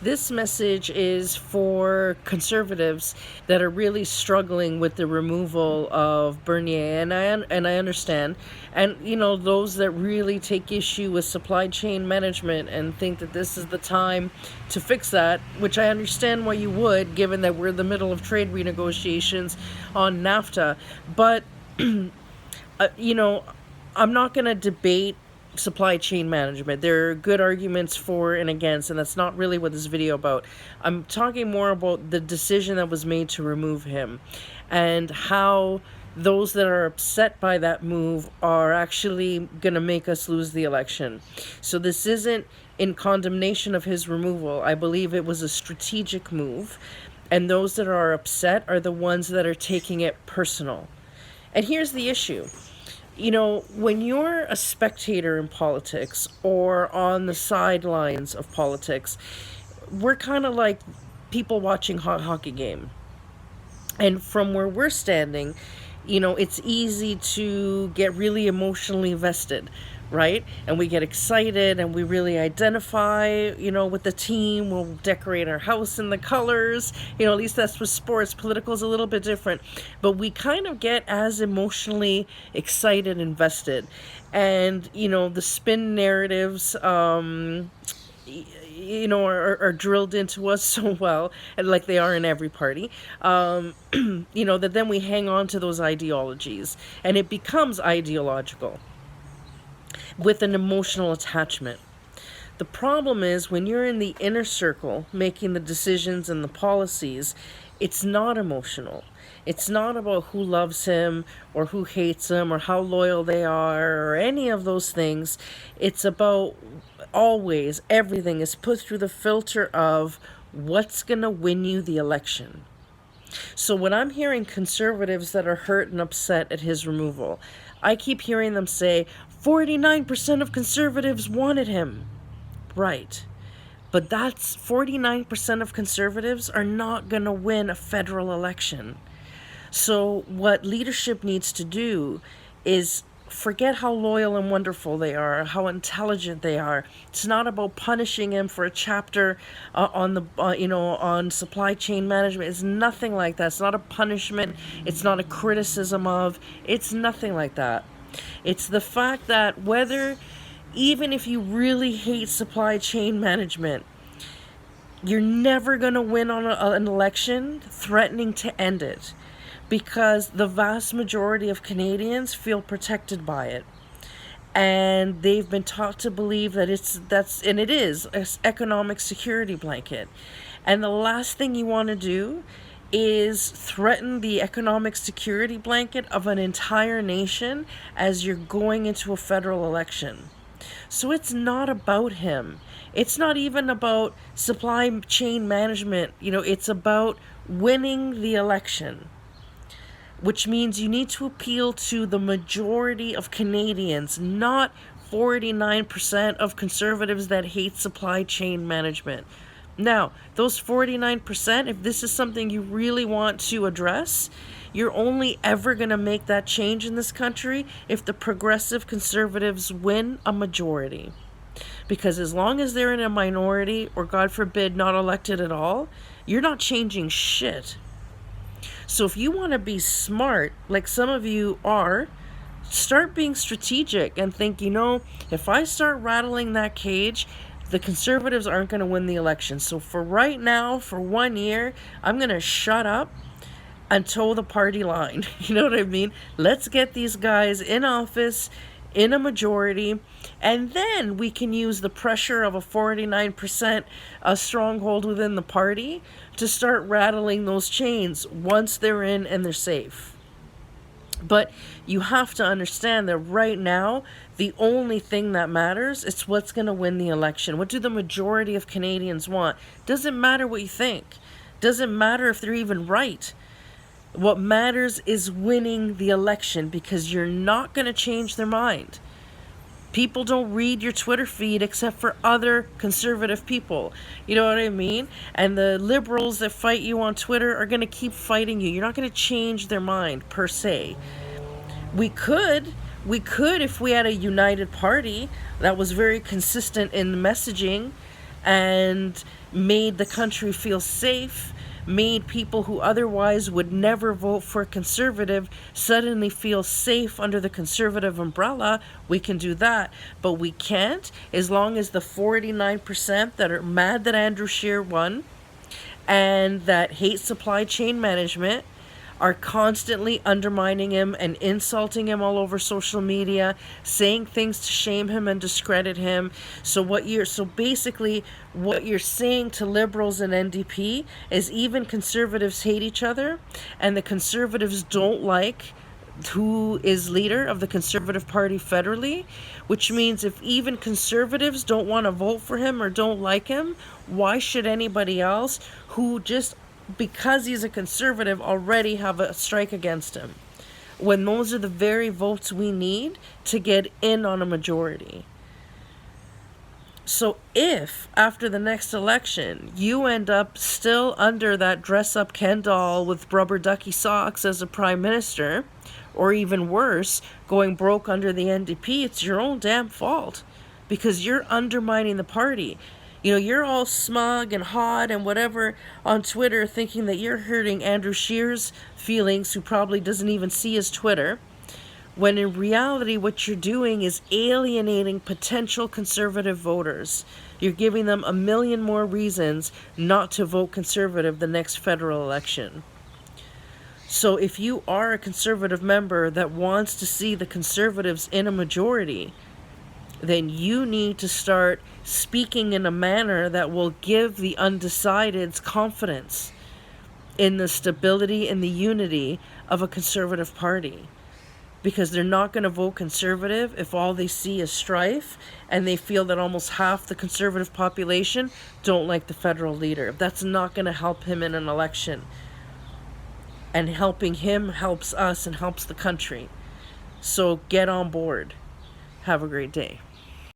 This message is for conservatives that are really struggling with the removal of Bernier, and I understand, and those that really take issue with supply chain management and think that this is the time to fix that, which I understand why you would, given that we're in the middle of trade renegotiations on NAFTA, but I'm not going to debate supply chain management. There are good arguments for and against, and that's not really what this video about. I'm talking more about the decision that was made to remove him and how those that are upset by that move are actually going to make us lose the election. So this isn't in condemnation of his removal. I believe it was a strategic move, and those that are upset are the ones that are taking it personal. And here's the issue. When you're a spectator in politics or on the sidelines of politics, we're kind of like people watching a hockey game. And from where we're standing, it's easy to get really emotionally vested, right? And we get excited and we really identify, with the team. We'll decorate our house in the colors. At least that's with sports. Political is a little bit different. But we kind of get as emotionally excited and vested. And, the spin narratives, are drilled into us so well, and like they are in every party, that then we hang on to those ideologies. And it becomes ideological with an emotional attachment. The problem is when you're in the inner circle making the decisions and the policies, it's not emotional. It's not about who loves him or who hates him or how loyal they are or any of those things. It's about always, everything is put through the filter of what's going to win you the election. So when I'm hearing conservatives that are hurt and upset at his removal, I keep hearing them say, 49% of conservatives wanted him. Right. But that's 49% of conservatives are not going to win a federal election. So what leadership needs to do is forget how loyal and wonderful they are, how intelligent they are. It's not about punishing him for a chapter on supply chain management. It's nothing like that. It's not a punishment. It's not a criticism of. It's nothing like that. It's the fact that even if you really hate supply chain management, you're never going to win on an election threatening to end it, because the vast majority of Canadians feel protected by it. And they've been taught to believe that it is an economic security blanket. And the last thing you want to do is threaten the economic security blanket of an entire nation as you're going into a federal election. So it's not about him. It's not even about supply chain management. It's about winning the election, which means you need to appeal to the majority of Canadians, not 49% of conservatives that hate supply chain management. Now, those 49%, if this is something you really want to address, you're only ever going to make that change in this country if the progressive conservatives win a majority. Because as long as they're in a minority, or God forbid, not elected at all, you're not changing shit. So if you want to be smart, like some of you are, start being strategic and think, if I start rattling that cage, the conservatives aren't going to win the election. So for right now, for 1 year, I'm going to shut up and toe the party line. You know what I mean? Let's get these guys in office, in a majority, and then we can use the pressure of a 49% stronghold within the party to start rattling those chains once they're in and they're safe. But you have to understand that right now, the only thing that matters is what's going to win the election. What do the majority of Canadians want? Doesn't matter what you think. Doesn't matter if they're even right. What matters is winning the election, because you're not going to change their mind. People don't read your Twitter feed except for other conservative people. You know what I mean? And the liberals that fight you on Twitter are going to keep fighting you. You're not going to change their mind, per se. We could, if we had a united party that was very consistent in the messaging and made the country feel safe, made people who otherwise would never vote for conservative suddenly feel safe under the conservative umbrella. We can do that, but we can't as long as the 49% that are mad that Andrew Scheer won and that hate supply chain management are constantly undermining him and insulting him all over social media, saying things to shame him and discredit him. So basically what you're saying to liberals and NDP is even conservatives hate each other, and the conservatives don't like who is leader of the Conservative Party federally, which means if even conservatives don't want to vote for him or don't like him, why should anybody else who just because he's a conservative already have a strike against him, when those are the very votes we need to get in on a majority? So if after the next election you end up still under that dress-up Ken doll with rubber ducky socks as a prime minister, or even worse, going broke under the NDP, it's your own damn fault, because you're undermining the party. You're all smug and hot and whatever on Twitter, thinking that you're hurting Andrew Scheer's feelings, who probably doesn't even see his Twitter, when in reality what you're doing is alienating potential conservative voters. You're giving them a million more reasons not to vote conservative the next federal election. So if you are a conservative member that wants to see the conservatives in a majority, then you need to start speaking in a manner that will give the undecideds confidence in the stability and the unity of a conservative party. Because they're not going to vote conservative if all they see is strife, and they feel that almost half the conservative population don't like the federal leader. That's not going to help him in an election. And helping him helps us and helps the country. So get on board. Have a great day.